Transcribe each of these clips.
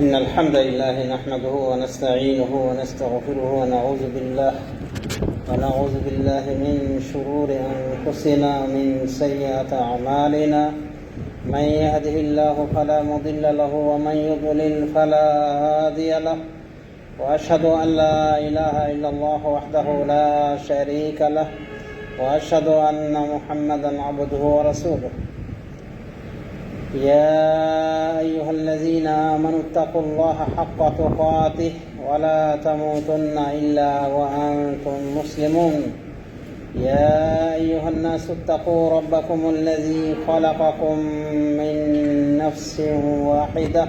إن الحمد لله نحمده ونستعينه ونستغفره ونعوذ بالله من شرور أنفسنا ومن سيئات أعمالنا. من يهده الله فلا مضل له ومن يضلل فلا هادي له، وأشهد أن لا إله إلا الله وحده لا شريك له، وأشهد أن محمدا عبده ورسوله. يا أيها الذين آمنوا اتقوا الله حق تقاته ولا تموتن إلا وأنتم مسلمون. يا أيها الناس اتقوا ربكم الذي خلقكم من نفس واحدة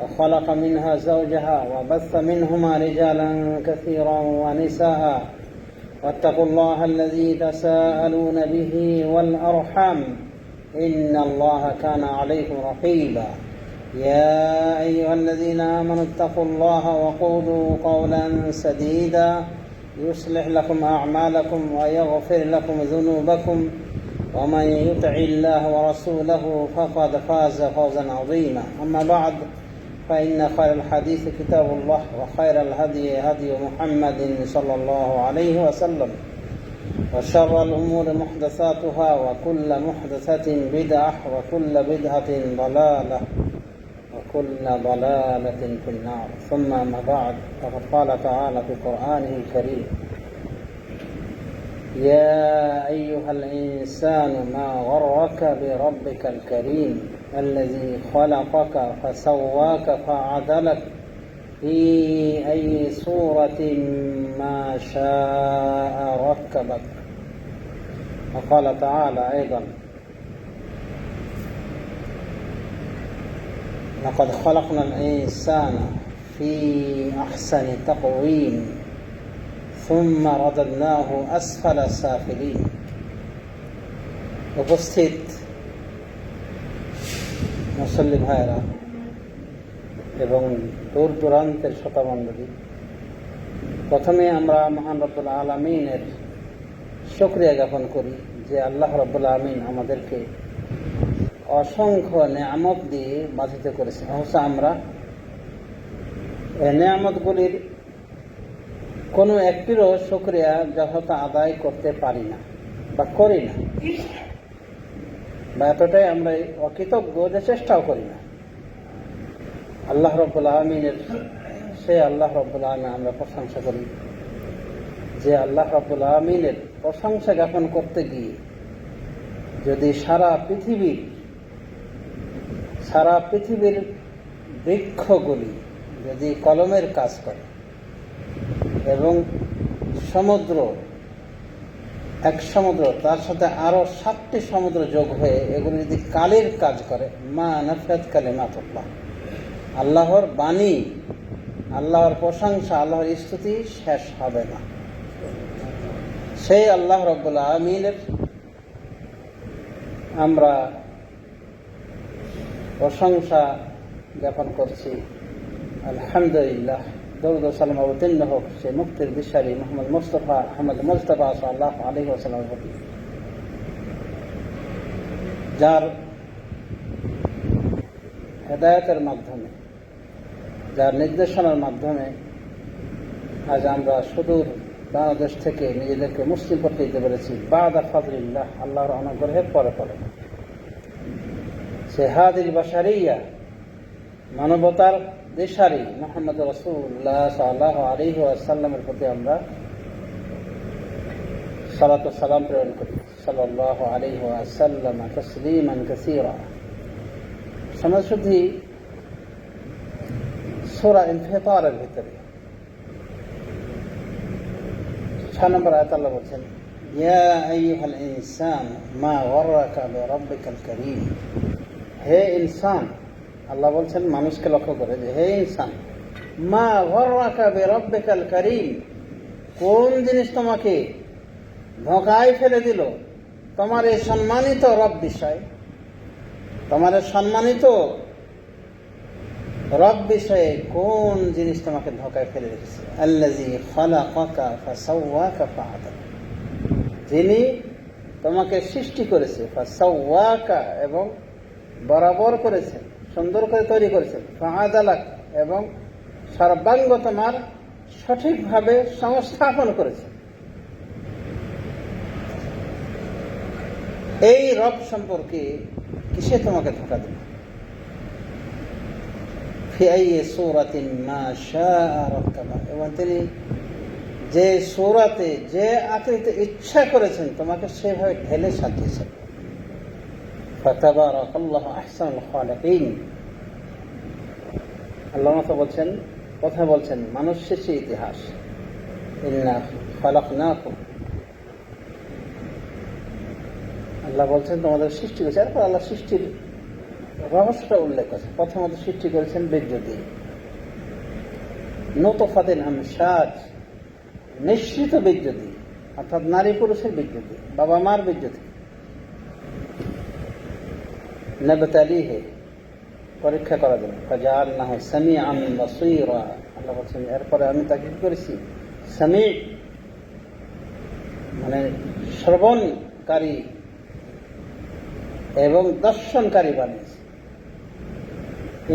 وخلق منها زوجها وبث منهما رجالا كثيرا ونساء، واتقوا الله الذي تساءلون به والأرحام إن الله كان عليكم رقيبا. يا أيها الذين آمنوا اتقوا الله وقولوا قولا سديدا يصلح لكم أعمالكم ويغفر لكم ذنوبكم، ومن يطع الله ورسوله فقد فاز فوزا عظيما. أما بعد، فإن خير الحديث كتاب الله، وخير الهدي هدي محمد صلى الله عليه وسلم، وشر الأمور محدثاتها، وكل محدثة بدعة، وكل بدعة ضلالة، وكل ضلالة في النار. ثم أما بعد، فقد قال تعالى في قرآنه الكريم: يا أيها الإنسان ما غرك بربك الكريم الذي خلقك فسواك فعدلك في أي صورة ما شاء ركبك. وقال تعالى أيضا: لقد خلقنا الإنسان في أحسن تقويم ثم رددناه أسفل سافلين। উপস্থিত মুসল্লি ভাইরা এবং দূর দূরান্তের শ্রোতামণ্ডলী, প্রথমে আমরা মহান রব্বুল আলামিনের শুকরিয়া জ্ঞাপন করি যে আল্লাহ রব্বুল আলামিন আমাদেরকে অসংখ্য নেয়ামত দিয়ে বাধিত করেছেন। অবশ্য আমরা এই নেয়ামতগুলির কোনো একটিরও শুকরিয়া যথাযথ আদায় করতে পারি না বা করি না, বা এতটাই আমরা অকৃতজ্ঞ যে চেষ্টাও করি না। আল্লাহ রব্বুল আলামিনের সে আল্লাহ রব্বুল আলামিন আমরা প্রশংসা করি, যে আল্লাহ রব্বুল আলামিনের প্রশংসা জ্ঞাপন করতে গিয়ে যদি সারা পৃথিবীর বৃক্ষগুলি যদি কলমের কাজ করে এবং এক সমুদ্র তার সাথে আরো 7টি সমুদ্র যোগ হয়ে এগুলি যদি কালির কাজ করে, মা নাফাত কালিমাতুল্লাহ, আল্লাহর বাণী, আল্লাহর প্রশংসা, আল্লাহর স্তুতি শেষ হবে না। সেই আল্লাহ রব্বুল আলামিনের আমরা প্রশংসা জ্ঞাপন করছি। আলহামদুলিল্লাহ, দরুদ ও সালাম অবতীর্ণ হোক সে মুক্তির দিশারি মুহাম্মদ মুস্তাফা সাল্লাল্লাহু আলাইহি ওয়াসাল্লামের প্রতি, যার হেদায়েতের মাধ্যমে, যার নির্দেশনার মাধ্যমে আজ আমরা সুদূর বাংলাদেশ থেকে নিজেদেরকে মুসলিম করতে দিতে পেরেছি। বাদা ফাজলিল্লাহ, আল্লাহর অনুগ্রহের পরে সে হাদিল বাশারিয়া, মানবতার দিশারি মুহাম্মদ রাসূলুল্লাহ সাল্লাল্লাহু আলাইহি ওয়াসাল্লামের প্রতি আমরা সালাত ও সালাম প্রেরণ করি। সাল্লাল্লাহু আলাইহি ওয়াসাল্লাম তাসলিমান কাসীরা। সমাজশুদ্ধি সূরা ইনফিতারের ভিতরে 6 নম্বর আয়াত আল্লাহ বলছেন: ইয়া আইয়ুহাল ইনসান মা গররাকা বিরাব্বিকাল কারীম। হে ইনসান, আল্লাহ বলছেন মানুষকে লক্ষ্য করে যে হে ইনসান, মা গররাকা বিরাব্বিকাল কারীম, কোন জিনিস তোমাকে ধোঁকায় ফেলে দিল তোমার এই সম্মানিত রব বিষয়, তোমার সম্মানিত রব বিষয়ে কোন জিনিস তোমাকে ধোঁকায় ফেলে রেখেছে? আল্লাযী খালাকাকা ফাসাওয়াকা ফাআদাল, যিনি তোমাকে সৃষ্টি করেছে, ফাসাওয়াকা এবং বরাবর করেছেন, সুন্দর করে তৈরি করেছেন, ফাআদালাক, এবং সর্বাঙ্গ তোমার সঠিকভাবে সংস্থাপন করেছেন। এই রব সম্পর্কে কিসে তোমাকে ধোঁকা দেবে? ফি আইয়ি সূরাতিন মা শাআ রাক্কাবা, এবং তিনি যে সূরাতে যে আকৃতিতে ইচ্ছা করেছেন তোমাকে সেভাবে ঢেলে সাজিয়েছেন। ফাতাবারাকাল্লাহু আহসানুল খালিকিন। আল্লাহ বলছেন, কথা বলছেন মানুষ শেষে ইতিহাস, ইন্না খালাকনাকুম, আল্লাহ বলছেন তোমাদের সৃষ্টি করেছে। এরপর আল্লাহ সৃষ্টির রহস্যটা উল্লেখ করেছে। প্রথমত সৃষ্টি করেছেন বীর্য দিয়ে, নুতফাতিন আমশাজ, নিঃসৃত বীর্য দিয়ে, অর্থাৎ নারী পুরুষের বীর্য দিয়ে, বাবা মার বীর্য থেকে। নাবতালিহি, পরীক্ষা করা জন্য। ফাজআলনাহু সামিআন বাসীরা, আল্লাহ বলছেন এরপরে আমি তাকে কি করেছি? সামি, মানে শ্রবণকারী এবং দর্শনকারী বানিয়েছি।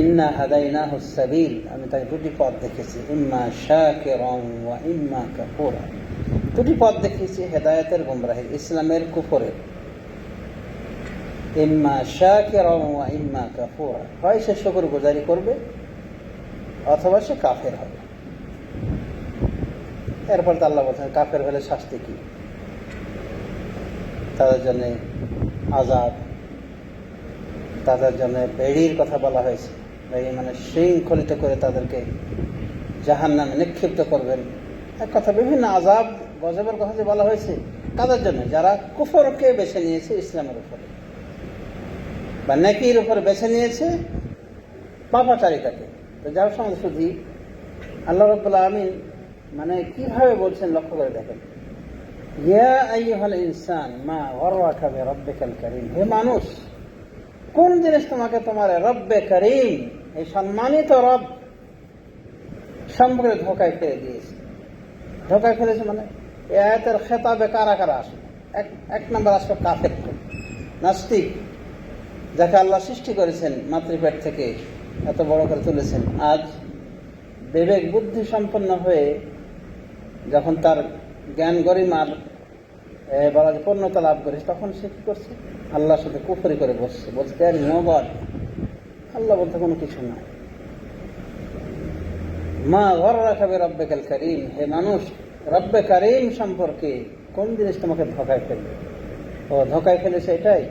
ইন্না হাদাইনাহুস সাবিল, আমি তাকে দুটি পথ দেখেছি, ইম্মা শাকিরান ওয়া ইম্মা কাফুরা। দুটি পথ দেখিয়েছি, হেদায়েতের গুমরাহির, ইসলামের কুফরের। ইম্মা শাকিরান ওয়া ইম্মা কাফুরা, হয় সে শুকরগুজারি করবে অথবা সে কাফের হবে। এরপর তো আল্লাহ বলছেন কাফের হলে শাস্তি কি, তাদের জন্য আযাব, তাদের জন্য বেড়ির কথা বলা হয়েছে। বেড়ি মানে শৃঙ্খলিত করে তাদেরকে জাহান্নামে নিক্ষিপ্ত করবেন। এক কথা বিভিন্ন আযাব গজবের কথা যে বলা হয়েছে, তাদের জন্য যারা কুফরকে বেছে নিয়েছে ইসলামের উপরে, বা নেকির উপরে বেছে নিয়েছে পাপাচারিতাকে। তো যার সঙ্গে শুধু আল্লাহ রাব্বুল আলামিন মানে কিভাবে বলছেন লক্ষ্য করে দেখেন। ইয়া আইয়ুহাল ইনসান মা গররাকা বিরাব্বিকাল কারীম, হে মানুষ, কোন জিনিস তোমাকে তোমার রব্বে করিম, এই সম্মানিত রব সম্পর্কে ধোঁকায় ফেলে দিয়েছে। ধোঁকায় ফেলেছে মানে এই আয়াতের খেতাবে কারা কারা আসবে? এক নম্বর আসবে কাফের, নাস্তিক, যাকে আল্লাহ সৃষ্টি করেছেন মাতৃপেট থেকে এত বড় করে তুলেছেন। আজ বিবেক বুদ্ধি সম্পন্ন হয়ে যখন তার জ্ঞান গরিমার বলা যে পূর্ণতা লাভ করেছে, তখন সে কি করছে? আল্লাহর সাথে কুফরি করে বসছে, বলছে আর নোবাদ, আল্লাহ বলতে কোনো কিছু নাই। মা গররাকা বিরাব্বিকাল কারীম, হে মানুষ, রব্বে কারীম সম্পর্কে কোন জিনিস তোমাকে ধোঁকায় ফেলবে? ও ধোঁকায় ফেলেছে এটাই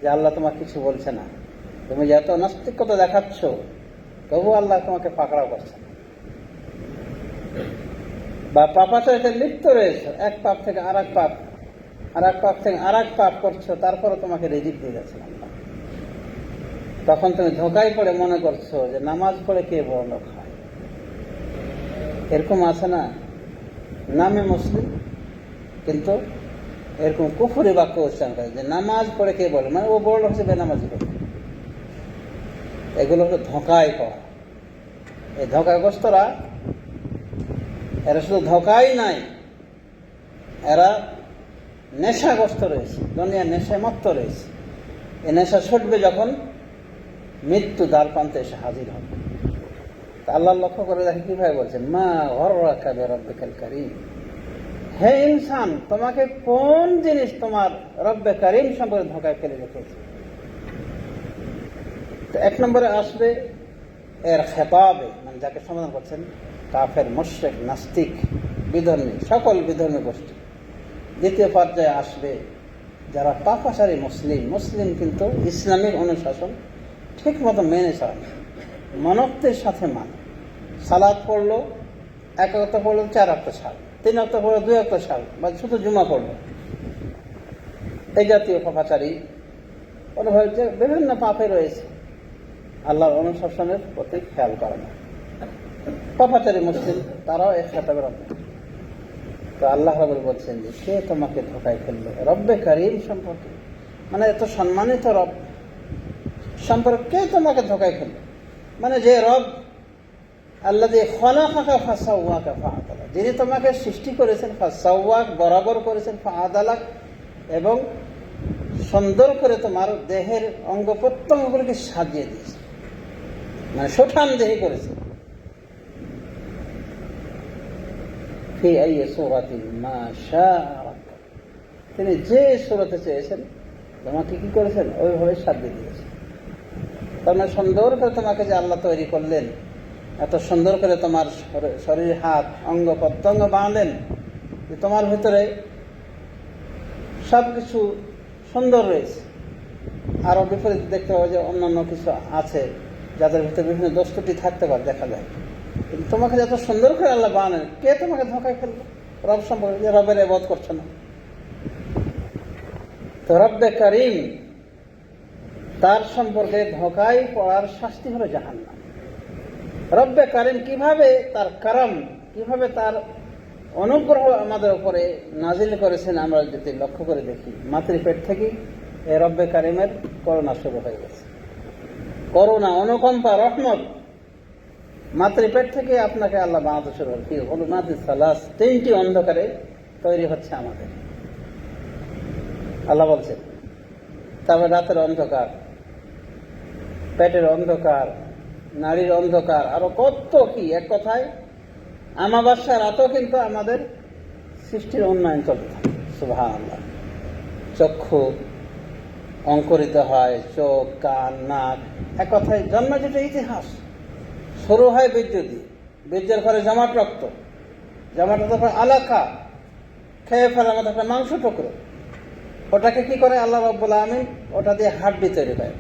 যে আল্লাহ তোমাকে কিছু বলছে না, তুমি যে এত নাস্তিকতা দেখাচ্ছ তবু আল্লাহ তোমাকে পাকড়াও করছে না। বা পাপাচারিতে লিপ্ত রয়েছে, এক পাপ থেকে আর এক পাপ, আর এক পাপ থেকে আর এক পাপ করছো, তারপরে তোমাকে রিজিক দিয়ে যাচ্ছে আল্লাহ। তখন তুমি ধোঁকায় পড়ে মনে করছো যে নামাজ পড়ে কে বড় লোক হয়। এরকম আছে না, নামে মুসলিম কিন্তু এরকম কুফরি বাক্য উচ্চারণ করে যে নামাজ পড়ে কে বলে, মানে ও বড় লোক হচ্ছে বেনামাজি করে। এগুলো হচ্ছে ধোঁকায় পড়া। এই ধোঁকাগ্রস্তরা, এরা শুধু ধোঁকাই নাই, এরা নেশাগ্রস্ত রয়েছে, দুনিয়ার নেশায় মত্ত রয়েছে। এই নেশা ছুটবে যখন মৃত্যু দ্বার প্রান্তে এসে হাজির হবে। আল্লাহ লক্ষ্য করে দেখে কিভাবে বলছেন, মা গররাকা বিরাব্বিকাল কারীম, হে ইনসান, তোমাকে কোন জিনিস তোমার রব্বে কারীম সম্পর্কে ধোঁকায় ফেলে রেখেছে? তো এক নম্বরে আসবে এর খেতাবে, মানে যাকে সমাধান করছেন কাফের, মুশরিক, নাস্তিক, বিধর্মী, সকল বিধর্মী গোষ্ঠী। দ্বিতীয় পর্যায়ে আসবে যারা পাপাচারী মুসলিম, মুসলিম কিন্তু ইসলামিক অনুশাসন ঠিক মতো মেনে চলে, মনত্বের সাথে মানে। সালাত পড়লো, এক ওয়াক্ত পড়লো, 4 ওয়াক্ত ছাড়, 3 ওয়াক্ত পড়লো, 2 ওয়াক্ত ছাড়, বা শুধু জুমা পড়লো। এই জাতীয় পাপাচারী কোনোভাবে যে বিভিন্ন পাপে রয়েছে, আল্লাহর অনুশাসনের প্রতি খেয়াল করে না। পাপাচারী মুসলিম তারাও এক খেতাবের অন্তর্ভুক্ত। তো আল্লাহ রাব্বুল বলছেন যে কে তোমাকে ধোঁকায় ফেলবে রব্বে কারীম সম্পর্কে, মানে এত সম্মানিত রব সম্পর্কে কে তোমাকে ধোঁকায় ফেলবে? মানে যে রব আল্লাযী খালাকাকা ফাসাওয়াকা ফাআদালাক, যিনি তোমাকে সৃষ্টি করেছেন, ফাসাওয়াক বরাবর করেছেন, ফাআদালাক এবং সুন্দর করে তোমার দেহের অঙ্গ প্রত্যঙ্গগুলিকে সাজিয়ে দিয়েছেন। মানে সুঠাম দেহি করেছে। ফি আই সূরাতিন মা শাআ, তিনি যে সূরাতে চেয়েছেন তোমাকে কি করেছেন ওইভাবে সাজিয়ে দিয়েছেন। তার মানে সুন্দর করে তোমাকে যে আল্লাহ তৈরি করলেন, এত সুন্দর করে তোমার শরীর, হাত, অঙ্গ প্রত্যঙ্গ বানালেন যে তোমার ভিতরে সবকিছু সুন্দর রয়েছে। আরো বিপরীত দেখতে পাবো যে অন্যান্য কিছু আছে যাদের ভিতরে বিভিন্ন দোষ ত্রুটি থাকতে পারে, দেখা যায়। কিন্তু তোমাকে যত সুন্দর করে আল্লাহ বানালেন, কে তোমাকে ধোঁকায় ফেলবে? রব সম্পর্কে যে রবের ইবাদত করছে না। তো রব্বে কারীম, তার সম্পর্কে ধোঁকায় পড়ার শাস্তি হলো জাহান্নাম। রব্বে কারীম কিভাবে তার কারাম, কিভাবে তার অনুগ্রহ আমাদের উপরে নাজিল করেছেন আমরা যদি লক্ষ্য করে দেখি, মাতৃপেট থেকেই এই রব্বে কারীমের করুণা শুরু হয়ে গেছে। করুণা, অনুকম্পা, রহমত মাতৃপেট থেকে আপনাকে আল্লাহ বানাতে শুরু করে। যুলুমাতিস সালাস, তিনটি অন্ধকারে তৈরি হচ্ছে আমাদের, আল্লাহ বলছেন। তারপরে রাতের অন্ধকার, পেটের অন্ধকার, নারীর অন্ধকার, আরো কত কি। এক কথায় আমাবাস্যা রাতও কিন্তু আমাদের সৃষ্টির উন্নয়ন চলতে থাকে। সুবহানাল্লাহ। চক্ষু অঙ্কুরিত হয়, চোখ, কান, নাক, এক কথায় জন্ম যেটা ইতিহাস। শুরু হয় বীর্য দিয়ে, বীর্যের পরে জমাট রক্ত, জমাট রক্ত আলাকা, খেয়ে ফেলার মতো একটা মাংস টুকরো। ওটাকে কি করে আল্লাহ রাব্বুল আমিন ওটা দিয়ে হাড্ডি তৈরি করে।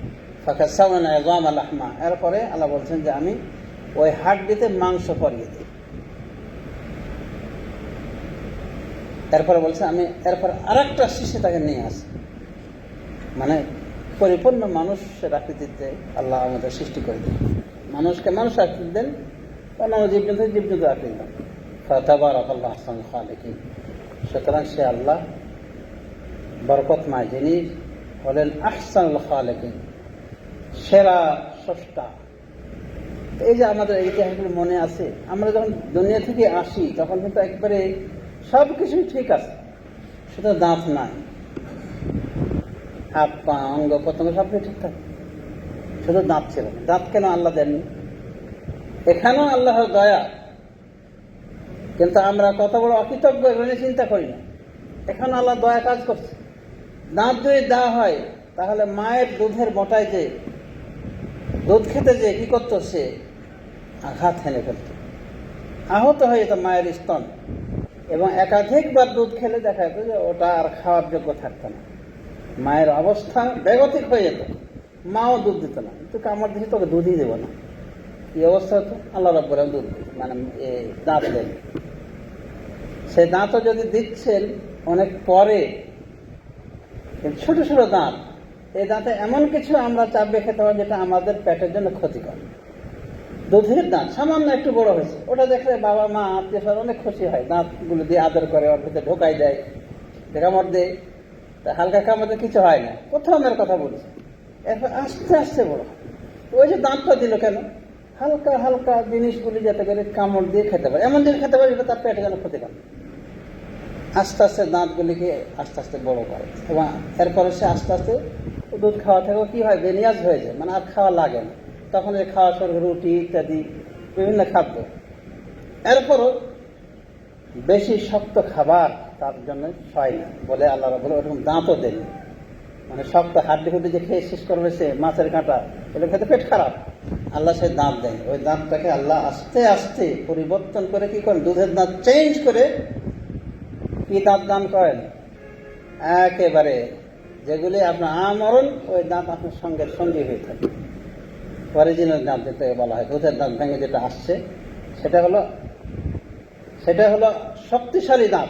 ফাকাসাওনা ইযামা লাহমা, এরপরে আল্লাহ বলছেন যে আমি ওই হাড্ডিতে মাংস পরিয়ে দিই। এরপরে বলছে আমি এরপর আরেকটা শিশু তাকে নিয়ে আসি। মানে পরিপূর্ণ মানুষের আকৃতিতে আল্লাহ আমাদের সৃষ্টি করে দেন। মানুষকে মানুষ আকৃতি দেন, অন্যান্য জীবজন্তু জীবজন্তু আকৃতি দেন। ফাতাবারাকাল্লাহু আহসানুল খালিকিন। সুতরাং সে আল্লাহ বরকতময়, যিনি হলেন আহসানুল খালিকিন, সেরা স্রষ্টা। এই যে আমাদের ইতিহাসগুলো মনে আছে, আমরা যখন দুনিয়া থেকে আসি তখন কিন্তু একবারে সবকিছুই ঠিক আছে, শুধু দাঁত নাই, হাত পা অঙ্গ প্রত্যঙ্গ সবকিছু ঠিক থাকে, শুধু দাঁত ছিল না। দাঁত কেন আল্লাহ দেননি? এখানেও আল্লাহর দয়া, কিন্তু আমরা কত বড় অকৃতজ্ঞ এগুলো চিন্তা করি না। এখানে আল্লাহ দয়া কাজ করছে। দাঁত যদি দেওয়া হয় তাহলে মায়ের দুধের মোটায় যে দুধ খেতে যে কি করতো, সে আঘাত হেনে ফেলত, আহত হয়ে যেত মায়ের স্তন, এবং একাধিকবার দুধ খেলে দেখা যেত যে ওটা আর খাওয়ার যোগ্য থাকতো না। মায়ের অবস্থা বেগতিক হয়ে যেত, মাও দুধ দিত না। কিন্তু কামড় দিচ্ছে তোকে দুধই দেবো না, কি অবস্থা হতো? আল্লাহ রাব্বুল আলামিন দুধ মানে দাঁত দেন। সে দাঁতও যদি দিচ্ছেন অনেক পরে, ছোট ছোট দাঁত, এই দাঁতে এমন কিছু আমরা চাপবে খেতে পারি যেটা আমাদের পেটের জন্য ক্ষতিকর। দুধের দাঁত সামান্য একটু বড় হয়েছে, ওটা দেখলে বাবা মা আত্মীয় স্বজন অনেক খুশি হয়, দাঁতগুলো দিয়ে আদর করে, ওর ভিতরে ঢোকাই দেয়, কামড় দেয়। তা হালকা কামড়ে কিছু হয় না, প্রথমের কথা বলছে। এরপর আস্তে আস্তে বড় হয়। ওই যে দাঁতটা দিল কেন? হালকা হালকা জিনিসগুলি যাতে করে কামড় দিয়ে খেতে পারে, এমন জিনিস খেতে পারে যেটা তার পেটের জন্য ক্ষতিকর। আস্তে আস্তে দাঁতগুলিকে আস্তে আস্তে বড় করে, এবং এরপরে সে আস্তে আস্তে দুধ খাওয়া থেকেও কি হয়, বেনিয়াজ হয়ে যায়, মানে আর খাওয়া লাগে না। তখন যে খাওয়া শুরু, রুটি ইত্যাদি বিভিন্ন খাদ্য। এরপরও বেশি শক্ত খাবার তার জন্য হয় না বলে আল্লাহ রাব্বুল ওরকম দাঁতও দেন। মানে শক্ত হাড্ডি হুড্ডি যে খেয়ে শেষ করবে, সে মাছের কাঁটা, এটা খেতে পেট খারাপ, আল্লাহ সে দাঁত দেন। ওই দাঁতটাকে আল্লাহ আস্তে আস্তে পরিবর্তন করে কি করেন, দুধের দাঁত চেঞ্জ করে কি দাঁত দান করেন, একেবারে যেগুলি আপনার আমরণ, ওই দাঁত আপনার সঙ্গে সঙ্গী হয়ে থাকে। অরিজিনাল দাঁত যেটা বলা হয়, দুধের দাঁত ভেঙে যেটা আসছে, সেটা হলো শক্তিশালী দাঁত,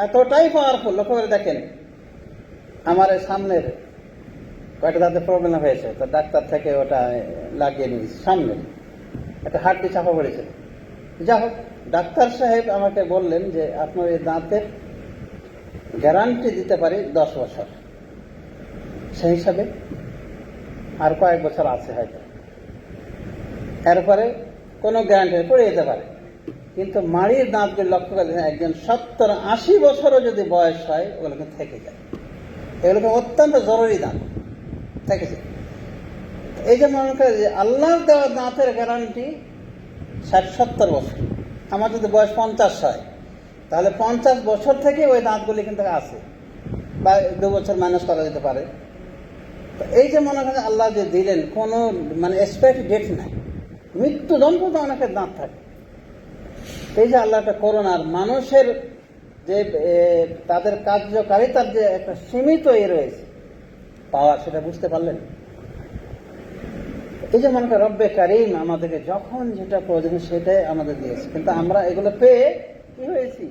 এতটাই পাওয়ারফুল। লক্ষ্য করে দেখেন, আমার সামনের কয়েকটা দাঁতের প্রবলেম হয়েছে, তো ডাক্তার থেকে ওটা লাগিয়ে নিয়েছে। সামনে একটা হাড্ডি চাপা পড়েছিল। যা হোক, ডাক্তার সাহেব আমাকে বললেন যে আপনার এই দাঁতের গ্যারান্টি দিতে পারি 10 বছর। সেই হিসাবে আর কয়েক বছর আছে হয়তো, এরপরে কোনো গ্যারান্টি পড়ে যেতে পারে। কিন্তু মাড়ির দাঁতগুলো লক্ষ্য করে একজন 70-80 বছরও যদি বয়স হয়, ওগুলোকে থেকে যায়। এগুলোকে অত্যন্ত জরুরি দাঁত থেকে যায়। এই যে মনে করে যে আল্লাহর দেওয়া দাঁতের গ্যারান্টি 60-70 বছর। আমার যদি বয়স 50 হয়, তাহলে 50 বছর থেকে ওই দাঁতগুলি কিন্তু আছে, বা 2 বছর মাইনাস করা যেতে পারে। তো এই যে মনে করেন আল্লাহ যে দিলেন, কোনো মানে এক্সপায়ারি ডেট নাই, মৃত্যু দম্পত অনেকের দাঁত থাকে। এই যে আল্লাহ একটা করোনা, আর মানুষের যে তাদের কার্যকারিতার যে একটা সীমিত রয়েছে পাওয়ার, সেটা বুঝতে পারলেন। এই যে মনে করেন রব্বে কারিম আমাদেরকে যখন যেটা প্রয়োজন সেটাই আমাদের দিয়েছে, কিন্তু আমরা এগুলো পেয়ে কি হয়েছি,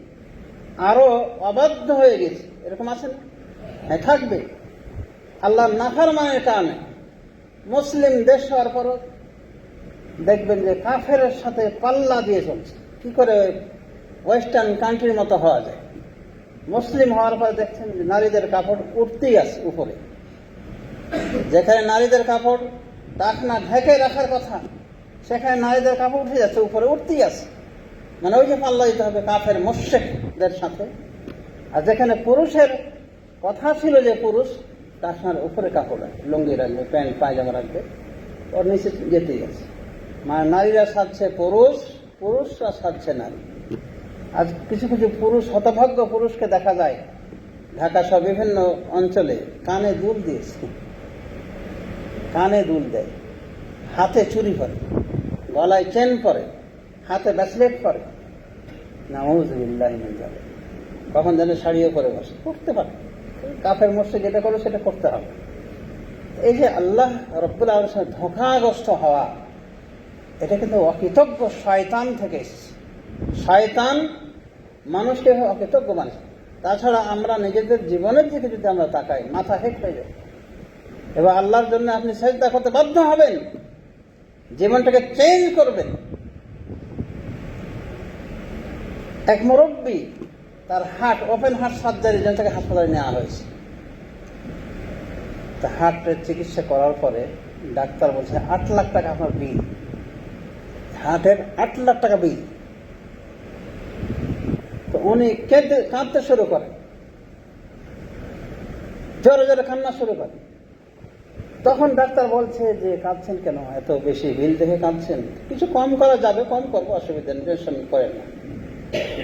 আরো অবাধ্য হয়ে গেছি। এরকম আছে না? হ্যাঁ, থাকবে। আল্লাহ নাফরমানের কারণে মুসলিম দেশ হওয়ার পরও দেখবেন যে কাফেরের সাথে পাল্লা দিয়ে চলছে। কি করে ওয়েস্টার্ন কান্ট্রির মতো হওয়া যায়? মুসলিম হওয়ার পর দেখছেন যে নারীদের কাপড় উঠতেই আছে উপরে, যেখানে নারীদের কাপড় টাকনা ঢেকে রাখার কথা, সেখানে নারীদের কাপড় উঠে যাচ্ছে, উপরে উঠতেই আছে। মানে ওই যে পাল্লা দিতে হবে কাফের মুশরিকদের সাথে। আর যেখানে পুরুষের কথা ছিল যে পুরুষ টাকনার উপরে কাপড় রাখবে, লুঙ্গি রাখবে, প্যান্ট পায়জামা রাখবে, ওর নিচে যেতেই আছে। মানে নারীরা সাজছে পুরুষ, পুরুষরা সাজছে নারী। আজ কিছু কিছু পুরুষ, হতভাগ্য পুরুষকে দেখা যায় ঢাকা সহ বিভিন্ন অঞ্চলে কানে দুল দিয়েছে, কানে দুল দেয়, হাতে চুড়ি পরে, গলায় চেন পরে, হাতে ব্রেসলেট পরে। নাউযুবিল্লাহি মিন যালিক। কখন যেন শাড়িও পরে বসে, করতে পারে। কাফের মুশরিক যেটা করলো সেটা করতে হবে। এই যে আল্লাহ রাব্বুল আলামিনের সাথে ধোঁকাগ্রস্ত হওয়া, এটা কিন্তু অকৃতজ্ঞ শয়তান থেকে এসেছে। শয়তান মানুষকে অকৃতজ্ঞ মানুষ। তাছাড়া আমরা নিজেদের জীবনের দিকে যদি আমরা তাকাই, মাথা হেট হয়ে যায়। এবার আল্লাহর জন্য আপনি সেজদা করতে বাধ্য হবেন, জীবনটাকে চেঞ্জ করবেন। এক মুরব্বী, তার হার্ট ওপেন হার্ট সার্জারির জন্য তাকে হাসপাতালে নেওয়া হয়েছে। তা হার্টের চিকিৎসা করার পরে ডাক্তার বলছে 8 লাখ টাকা আপনার বিল, হার্টের 8 লাখ টাকা বিল। তো উনি কাঁদতে শুরু করেন, জোরে জোরে কান্না শুরু করেন। তখন ডাক্তার বলছে যে কাঁদছেন কেন, এত বেশি বিল দেখে কাঁদছেন, কিছু কম করা যাবে, কম করবো, অসুবিধা নেই, টেনশন করেন না।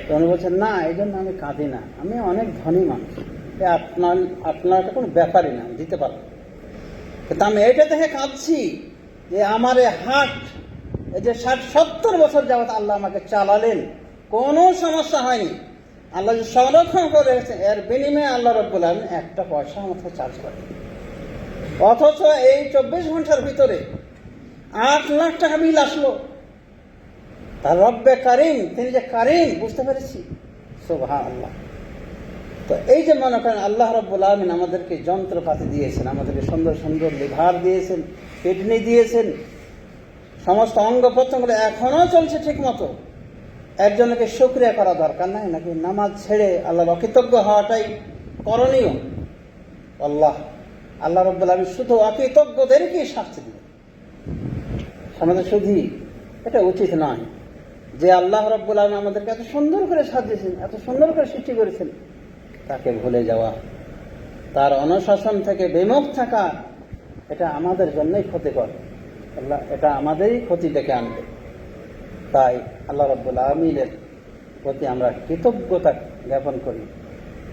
তো উনি বলছেন না, এই জন্য আমি কাঁদি না, আমি অনেক ধনী মানুষ, আপনার এটা কোনো ব্যাপারই না, দিতে পারবো। কিন্তু আমি এটা দেখে কাঁদছি যে আমার এই হার্ট, এই যে 60-70 বছর যাবৎ আল্লাহ আমাকে চালালেন, কোনো সমস্যা হয়নি, আল্লাহ যে সংরক্ষণ করে রেখেছেন, এর বিনিময়ে আল্লাহ রাব্বুল আলামিন একটা পয়সা আমাকে চার্জ করে। অথচ এই 24 ঘন্টার ভিতরে 8 লাখ টাকা বিল আসলো। তার রব্বে কারিম, তিনি যে কারিম, বুঝতে পেরেছি। সুবহানাল্লাহ। তো এই যে মনে করেন আল্লাহ রাব্বুল আলামিন আমাদেরকে যন্ত্রপাতি দিয়েছেন, আমাদেরকে সুন্দর সুন্দর লিভার দিয়েছেন, কিডনি দিয়েছেন, সমস্ত অঙ্গ প্রত্যঙ্গ এখনো চলছে ঠিক মতো। এর জন্য কি শুকরিয়া করা দরকার নাই, নাকি নামাজ ছেড়ে আল্লাহর অকৃতজ্ঞ হওয়াটাই করণীয়? আল্লাহ রাব্বুল আলামিন শুধু অকৃতজ্ঞদেরকে শাস্তি দিবেন, আমাদের শুধু এটা উচিত নয় যে আল্লাহ রাব্বুল আলামিন আমাদেরকে এত সুন্দর করে সাজিয়েছেন, এত সুন্দর করে সৃষ্টি করেছেন, তাকে ভুলে যাওয়া, তার অনুশাসন থেকে বিমুখ থাকা, এটা আমাদের জন্যই ক্ষতিকর। আল্লাহ এটা আমাদেরই ক্ষতি ডেকে আনবে। তাই আল্লাহ রাব্বুল আলামিনের প্রতি আমরা কৃতজ্ঞতা জ্ঞাপন করি,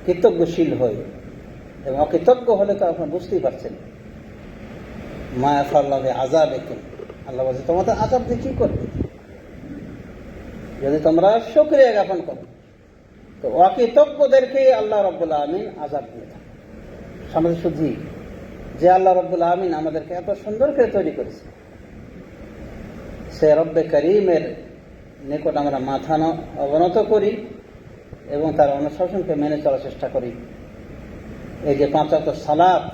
কৃতজ্ঞশীল হই। এবং অকৃতজ্ঞ হলে তো আপনারা বুঝতেই পারছেন, মা ইয়াফআলু বিআযাবিকুম, আল্লাহ বলছে তোমাদের আযাব দিয়ে কি করবে যদি তোমরা শুকরিয়া জ্ঞাপন করো। তো অকৃতজ্ঞদেরকে আল্লাহ রাব্বুল আলামিন আযাব দিয়ে থাকে। আমাদের শুধু যে আল্লাহ রাব্বুল আলামিন আমাদেরকে এত সুন্দর করে তৈরি করেছে, সে রব্বে কারিমের নিকট আমরা মাথা অবনত করি এবং তার অনুশাসনকে মেনে চলার চেষ্টা করি। এই যে 5 ওয়াক্ত সালাত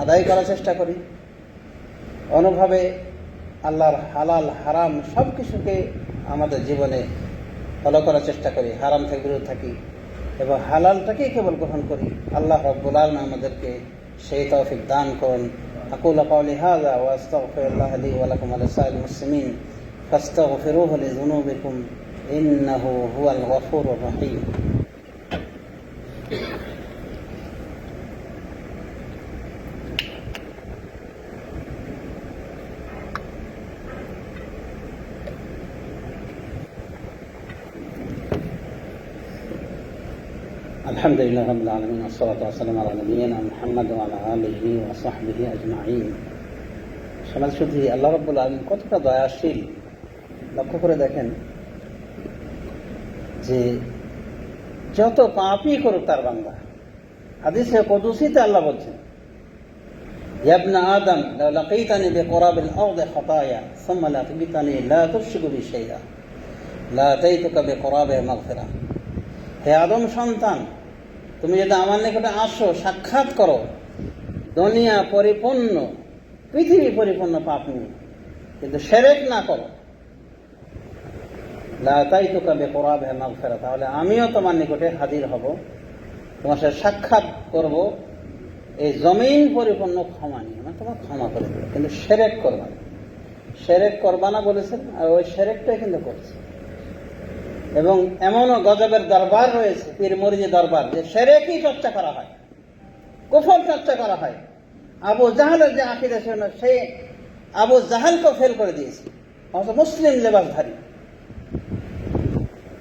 আদায় করার চেষ্টা করি, অনুভাবে আল্লাহর হালাল হারাম সব কিছুকে আমাদের জীবনে ফলো করার চেষ্টা করি, হারাম থেকে বিরত থাকি এবং হালালটাকেই কেবল গ্রহণ করি। আল্লাহ রাব্বুল আলামিন আমাদেরকে সেই তৌফিক দান করুন। আকুলু কাওলি হাযা ওয়া আস্তাগফিরুল্লাহ লি ওয়া লাকুম ওয়া লিসাইরিল মুসলিমিন ফাস্তাগফিরুহু লিযুনুবিকুম ইন্নাহু হুয়াল গফুরুর রহিম। আলহামদুলিল্লাহ রাব্বিল আলামিন ওয়াসসালাতু ওয়াসসালামু আলা নাবিয়িনা মুহাম্মদ ওয়া আলা আলিহি ওয়া সাহবিহি আজমাইন। সমাজ শুধু আল্লাহ রাব্বুল আলামিন কতটা দয়াশীল লক্ষ্য করে দেখেন যে যত পাপই করুক তার বান্দা, হাদিসে কুদসিতে আল্লাহ বলছেন, ইয়া ইবনা আদম লাউ লাকিতানি বিকুরাবিল আরদি খাতায়া সুম্মা লাকিতানি লা তুশরিকু বি শাইআ লা আতাইতুকা বিকুরাবিহি মাগফিরা। হে আদম সন্তান, তুমি যদি আমার নিকটে আসো, সাক্ষাৎ করো, দুনিয়া পরিপূর্ণ, পৃথিবী পরিপূর্ণ পাপ নিয়ে, কিন্তু শিরক না করো, লা আতাইতুকা বিকুরাবিহি মাগফিরা, তাহলে আমিও তোমার নিকটে হাজির হব, তোমার সাথে সাক্ষাৎ করব এই জমিন পরিপূর্ণ ক্ষমা নিয়ে, মানে তোমার ক্ষমা করে দেবো, কিন্তু শিরক করবা না। শিরক করবা না বলেছেন, আর ওই শিরকটাই কিন্তু করছে। এবং এমনও গজবের দরবার রয়েছে, পীর মুরিদি দরবার, যে শিরকই চর্চা করা হয়, কুফর চর্চা করা হয়। আবু জাহলের যে আকীদা ছিল না, সে আবু জাহলকে ফেল করে দিয়েছে, মুসলিম লেবাসধারী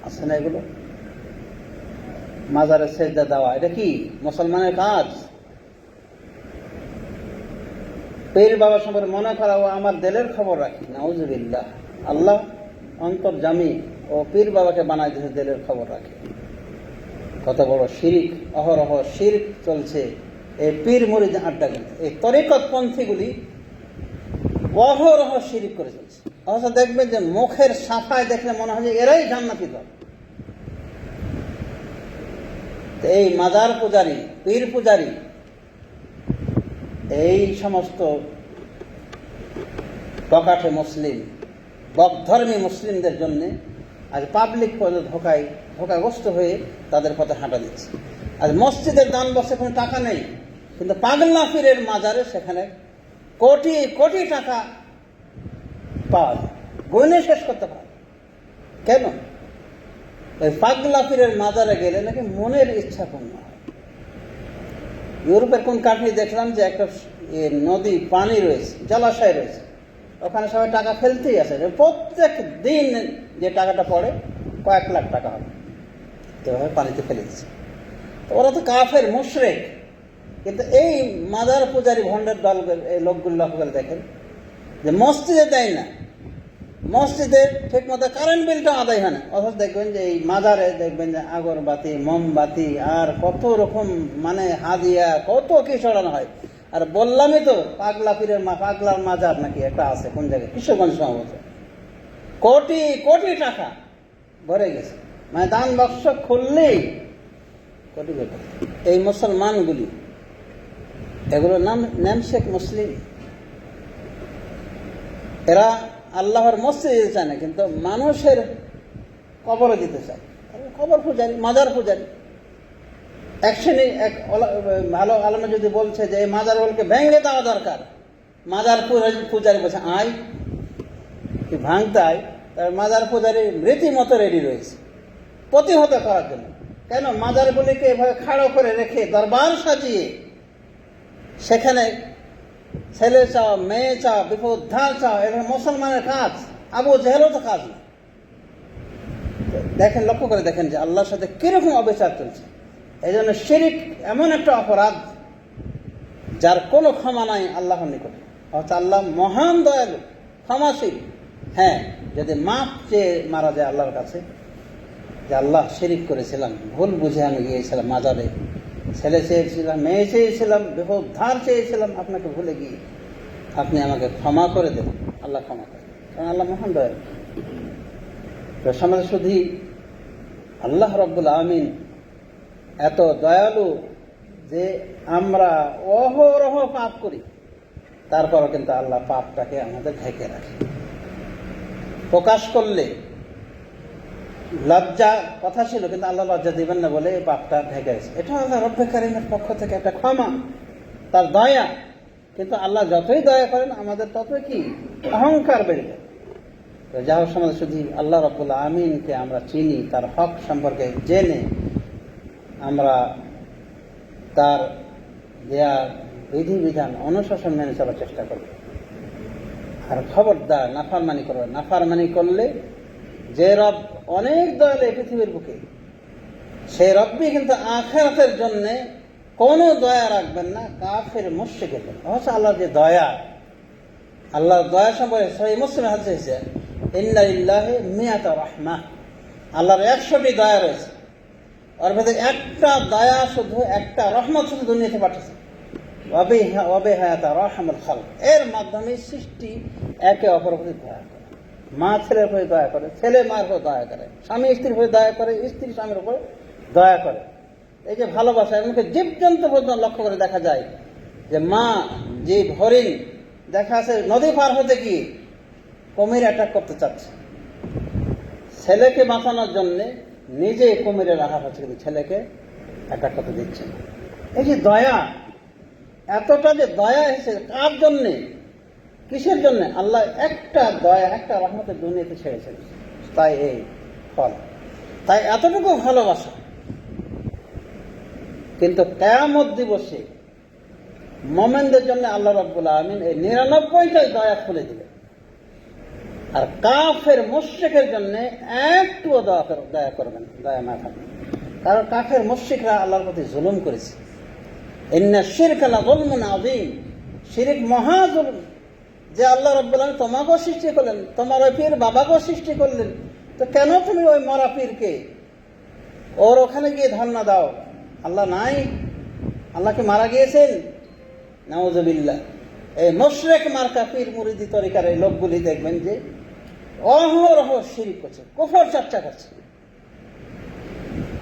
আছে না এগুলো। মাজারে সেজদা দেওয়া, এটা কি মুসলমানের কাজ? পীর বাবা সম্পর্কে মনে করা, ও আমার দিলের খবর রাখি, নাউজুবিল্লাহ। আল্লাহ অন্তর্যামী ও পীর বাবাকে বানাই দিয়েছে দিলের খবর রাখে। কত বড় শিরিক, অহরহ শিরিক চলছে এই পীর মুরিদ আড্ডা কিন্তু। এই তরিকত পন্থীগুলি অহরহ শিরিক করে চলছে। অবশ্য দেখবেন যে মুখের সাফায় দেখলে মনে হয় যে এরাই জান্নাতি দল। এই মাজার পূজারী, পীর পূজারী, এই সমস্ত প্রকাঠে মুসলিম, বকধর্মী মুসলিমদের জন্য আজ পাবলিক পদে ধোকাগ্রস্ত হয়ে তাদের পথে হাঁটা দিচ্ছে। আজ মসজিদের দান বসে কোনো টাকা নেই, কিন্তু পাগলা পীরের মাজারে সেখানে কোটি কোটি টাকা পাওয়া যায়, গুনে শেষ করতে পারে। কেন? ওই পাগলা পীরের মাজারে গেলে নাকি মনের ইচ্ছা পূর্ণ হয়। ইউরোপের কোন কান্ট্রি দেখলাম যে একটা নদী, পানি রয়েছে, জলাশয় রয়েছে, ওখানে সবাই টাকা ফেলতেই আছে, প্রত্যেক দিন যে টাকাটা পড়ে কয়েক লাখ টাকা হবে, তো পানিতে ফেলে দিচ্ছে। তো ওরা তো কাফের, মুশরিক। কিন্তু এই মাজার পূজারী ভণ্ডের দল, এই লোকগুলো লক্ষ্য করে দেখেন যে মসজিদে দেয় না, মসজিদে ঠিক মতো কারেন্ট বিলটা আদায় হয় না, অথচ দেখবেন যে এই মাজারে দেখবেন যে আগরবাতি, মোমবাতি আর কত রকম মানে হাদিয়া, কত কি চড়ানো হয়। আর বললামই তো, পাগলা পীরের পাগলার মাজার নাকি একটা আছে কোন জায়গায়, কিশোরগঞ্জ সম্ভবত, কোটি কোটি টাকা ভরে গেছে, মানে দান বাক্স খুললেই কোটি কোটি। এই মুসলমানগুলি, এগুলোর নাম নেমশেক মুসলিম। এরা আল্লাহর মসজিদে যেতে চায় না, কিন্তু মানুষের কবরে দিতে চায়। কবর পূজারী, মাজার পূজারী। এক শ্রেণী, এক ভালো আলেমা যদি বলছে যে এই মাজারগুলোকে ভেঙে দেওয়া দরকার, মাজার পূজারী বলছে আয়, তুই ভাঙতে আয়। তার মাজার পূজারী রীতিমতো রেডি রয়েছে প্রতিহত করার জন্য। কেন? মাজারগুলিকে এভাবে খাড়ো করে রেখে দরবার সাজিয়ে সেখানে ছেলে চাও, মেয়ে চাও, বিপদ উদ্ধার চাও, এটা মুসলমানের কাজ, আবু জেহেলও তো কাজ না। দেখেন, লক্ষ্য করে দেখেন যে আল্লাহর সাথে কিরকম অবিচার চলছে। এই জন্য শিরিক এমন একটা অপরাধ যার কোনো ক্ষমা নাই আল্লাহর নিকটে। অর্থাৎ আল্লাহ মহান দয়ালু, ক্ষমাশীল। হ্যাঁ, যদি মাপ চেয়ে মারা যায় আল্লাহর কাছে, যে আল্লাহ শিরিক করেছিলাম, ভুল বুঝে আমি গিয়েছিলাম মাজারে, ছেলে চেয়েছিলাম, মেয়ে চেয়েছিলাম, বিপদ উদ্ধার চেয়েছিলাম, আপনাকে ভুলে গিয়ে আপনি আমাকে ক্ষমা করে দেন, আল্লাহ ক্ষমা করে, কারণ আল্লাহ মহান দয়ালু। তো সমাজে শুধু আল্লাহ রাব্বুল আমিন এত দয়ালু যে আমরা অহরহ পাপ করি, তারপরও কিন্তু আল্লাহ পাপটাকে আমাদের ঢেকে রাখে। প্রকাশ করলে লজ্জা কথা ছিল, কিন্তু আল্লাহ লজ্জা দিবেন না বলে এই পাপটা ঢেকে গেছে। এটা আল্লাহ রব্বে কারিমের পক্ষ থেকে একটা ক্ষমা, তার দয়া। কিন্তু আল্লাহ যতই দয়া করেন আমাদের ততই কি অহংকার বেড়ে যায়। তো যা হোক, সমাজে শুধু আল্লাহ রাব্বুল আমিনকে আমরা চিনি, তার হক সম্পর্কে জেনে আমরা তার দেয়া বিধিবিধান অনুশাসন মেনে চলার চেষ্টা করব। আর খবরদার নাফরমানি করবে। নাফরমানি করলে যে রব অনেক দয়ালু পৃথিবীর বুকে, সেই রব্বি কিন্তু আখিরাতের জন্য কোনো দয়া রাখবেন না কাফের মুশরিকের জন্য। অবশ্য আল্লাহর যে দয়া, আল্লাহর দয়া সম্পর্কে সহিহ মুসলিমে হাদিস এসেছে, ইন্না লিল্লাহি মিয়াতা রাহমাহ, আল্লাহর 100টি দয়া রয়েছে। ওর ভেতরে একটা দয়া শুধু, একটা রহমত শুধু দুনিয়াতে পাঠিয়েছে, ওয়াবিহা রাহমাতুল খালক, এর মাধ্যমে সৃষ্টি একে অপরের প্রতি দয়া করে। মা ছেলের প্রতি দয়া করে, ছেলে মায়ের প্রতি দয়া করে, স্বামী স্ত্রীর প্রতি দয়া করে, স্ত্রী স্বামীর উপর দয়া করে। এই যে ভালোবাসা, এমনকি জীবজন্তু পর্যন্ত লক্ষ্য করে দেখা যায় যে মা জীব হরিণ দেখা আছে নদী পার হতে গিয়ে কুমির অ্যাটাক করতে চাচ্ছে, ছেলেকে বাঁচানোর জন্য নিজে কুমিরের আঘাত হচ্ছে, কিন্তু ছেলেকে অ্যাটাক করতে দিচ্ছে না। এই যে দয়া, এতটা যে দয়া এসেছে কার জন্যে, কিসের জন্য? আল্লাহ একটা দয়া, একটা রহমতের দুনিয়াতে ছেড়েছেন, তাই এই ফল, তাই এতটুকু ভালোবাসা। কিন্তু কিয়ামত দিবসে মুমিনদের জন্য আল্লাহ রাব্বুল আলামিন এই 99টাই দয়া খুলে দিলেন, আর কাফের মুশরিকের জন্য একটুও দয়া করবেন, দয়া না থাকবে। কারণ কাফের মুশরিকরা আল্লাহর প্রতি জুলুম করেছে। ইন্না শিরকা লাযুলমুন আযীম, শিরক মহা জুলুম। যে আল্লাহ রাব্বুল আলামিন তোমাকেও সৃষ্টি করলেন, তোমার ওই পীর বাবাকেও সৃষ্টি করলেন, তো কেন তুমি ওই মরা পীরকে ওর ওখানে গিয়ে ধর্ণা দাও? আল্লাহ নাই? আল্লাহকে মারা গিয়েছেন? নাউযুবিল্লাহ। এই মুশরিক মার্কা পীর মুরিদি তরিকার এই লোকগুলি দেখবেন যে অহরহ শিরক করছে, কুফর চর্চা করছে।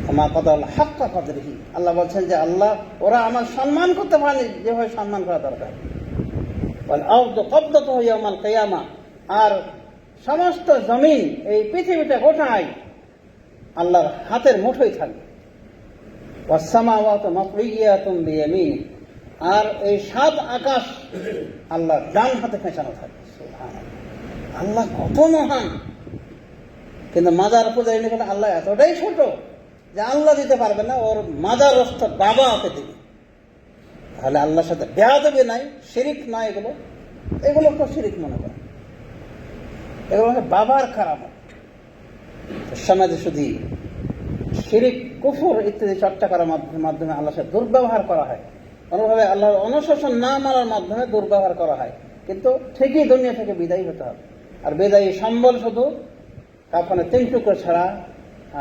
আমা কাদাল হাক্কা কদরিহি, আল্লাহ বলছেন যে আল্লাহ ওরা আমার সম্মান করতে পারেনি যেভাবে সম্মান করা দরকার। ওয়াল আরদু কবদাতুহু ইয়াওমাল কিয়ামা, আর সমস্ত জমিন এই পৃথিবীটা গোটাই আল্লাহর হাতের মুঠোয় থাকবে। ওয়াস সামাওয়াতু মাতউইয়াতুন বিয়ামিনি, আর এই 7 আকাশ আল্লাহর ডান হাতে পেঁচানো থাকবে। সুবহানাল্লাহ, আল্লাহ কত মহান! কিন্তু মাজার পূজারী নিকটে আল্লাহ এতটাই ছোট যে আল্লাহ দিতে পারবে না, ওর মাজার রস্ত বাবা ওকে দিবে। তাহলে আল্লাহর সাথে বেয়াদবি নাই, শিরিক নাই, এগুলো তো শিরিক মনে করে, এগুলো বাবার কারামত। সমাজে শুধু শিরিক, কুফর ইত্যাদি চর্চা করার মাধ্যমে আল্লাহর সাথে দুর্ব্যবহার করা হয়, কোনোভাবে আল্লাহর অনুশাসন না মানার মাধ্যমে দুর্ব্যবহার করা হয়। কিন্তু ঠিকই দুনিয়া থেকে বিদায়ী হতে হবে, আর বিদায়ী সম্বল শুধু কাফনের 3 টুকরো ছাড়া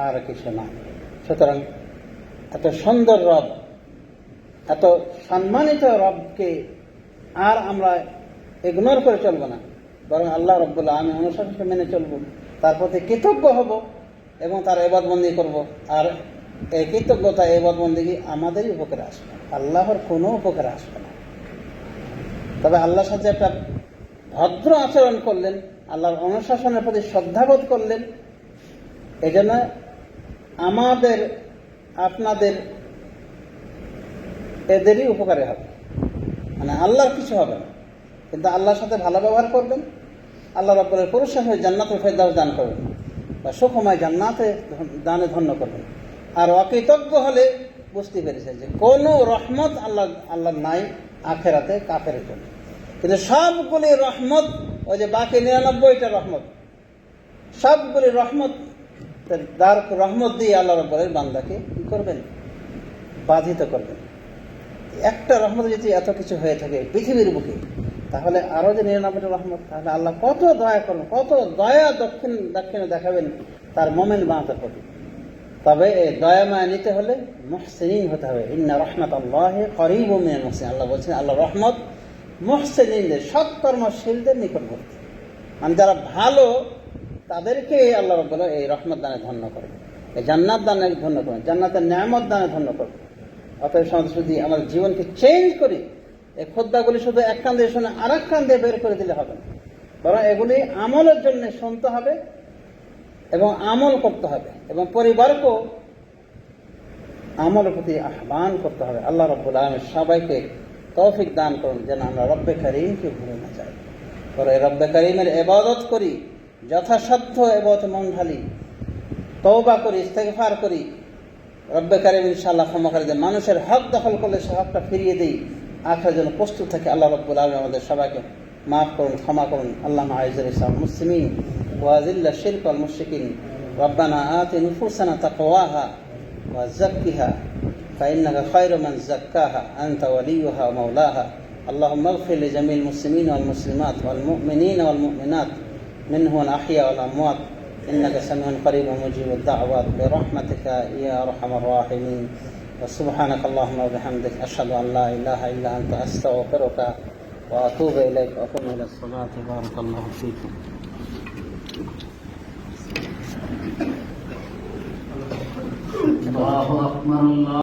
আর কিছু না। সুতরাং এত সুন্দর রব, এত সম্মানিত রবকে আর আমরা ইগনোর করে চলবো না, বরং আল্লাহ রাব্বুল আলামিন অনুশাসনকে মেনে চলবো, তার প্রতি কৃতজ্ঞ হব এবং তার ইবাদতবন্দি করব। আর এই কৃতজ্ঞতা, ইবাদতবন্দি আমাদেরই উপকারে আসবে, আল্লাহর কোনো উপকারে আসবে না। তবে আল্লাহর সাথে একটা ভদ্র আচরণ করলেন, আল্লাহর অনুশাসনের প্রতি শ্রদ্ধাবোধ করলেন, এই জন্য আমাদের আপনাদের এদেরই উপকারে হবে, মানে আল্লাহর কিছু হবে না। কিন্তু আল্লাহর সাথে ভালো ব্যবহার করবেন, আল্লাহ রাব্বুল পুরস্কার হয়ে জান্নাতুল ফেরদাউস দান করবেন, বা সুখময় জান্নাতে দানে ধন্য করবেন। আর অকৃতজ্ঞ হলে বুঝতে পেরেছে যে কোনো রহমত আল্লাহ নাই আখেরাতে কাফের জন্য। কিন্তু সবগুলি রহমত, ওই যে বাকি 99টা রহমত, সবগুলি রহমত রহমত দিয়ে আল্লাহ রাব্বুল বান্দাকে কি করবেন? বাধিত করবেন। একটা রহমত যদি এত কিছু হয়ে থাকে পৃথিবীর বুকে, তাহলে আরো যে 99টা রহমত, তাহলে আল্লাহ কত দয়া করবেন, কত দয়া দক্ষিণে দেখাবেন তার মুমিন বান্দার প্রতি। তবে এই দয়া মায়া নিতে হলে মুহসিনিন হতে হবে। ইন্না রাহমাতাল্লাহি করিবুম মিনাল মুহসিনিন, আল্লাহ বলছেন আল্লাহ রহমত মুহসিনিনদের, সৎকর্মশীলদের নিকটবর্তী, মানে যারা ভালো তাদেরকে আল্লাহ রাব্বুল এই রহমত দানে ধন্য করবে, এই জান্নাত দানে ধন্য করবে, জান্নাতের নিয়ামত দানে ধন্য করবে। অতএব সমাজ যদি আমাদের জীবনকে চেঞ্জ করি, এই খুতবাগুলি শুধু এক কান দিয়ে শুনে আর এক কান দিয়ে বের করে দিলে হবে না, বরং এগুলি আমলের জন্য শুনতে হবে এবং আমল করতে হবে, এবং পরিবারকেও আমলের প্রতি আহ্বান করতে হবে। আল্লাহ রাব্বুল আলামিন সবাইকে তৌফিক দান করুন যেন আমরা রব্বে কারীমকে ভুলে না যাই, পরে রব্বে কারীমের ইবাদত করি, যথাসাধ্য ইবাদত মন ঢালি, তওবা করি, ইস্তেগফার করি। রব্বে কারীম ইনশাআল্লাহ ক্ষমা করে দেন। মানুষের হক দখল করলে সে হকটা ফিরিয়ে দেই, আখিরাতের জন্য প্রস্তুত থাকে। আল্লাহ রাব্বুল আলামিন আমাদের সবাইকে মাফ করুন, ক্ষমা করুন। আল্লাহুম্মা আইজ্জিল ইসলাম মুসলিমিন ওয়া আযিল্লা শিরক ওয়াল মুশরিকিন। রব্বানা আতি নুফুসানা তাকওয়াহা وزكها فإنك خير من زكاها أنت وليها ومولاها. اللهم اغفر لجميع المسلمين والمسلمات والمؤمنين والمؤمنات منهم الأحياء والأموات إنك سميع قريب مجيب الدعوات برحمتك يا أرحم الراحمين. وسبحانك اللهم وبحمدك أشهد أن لا إله إلا أنت أستغفرك وأتوب إليك وأقوم إلى الصلاة. بارك الله فيكم. الله أكبر الله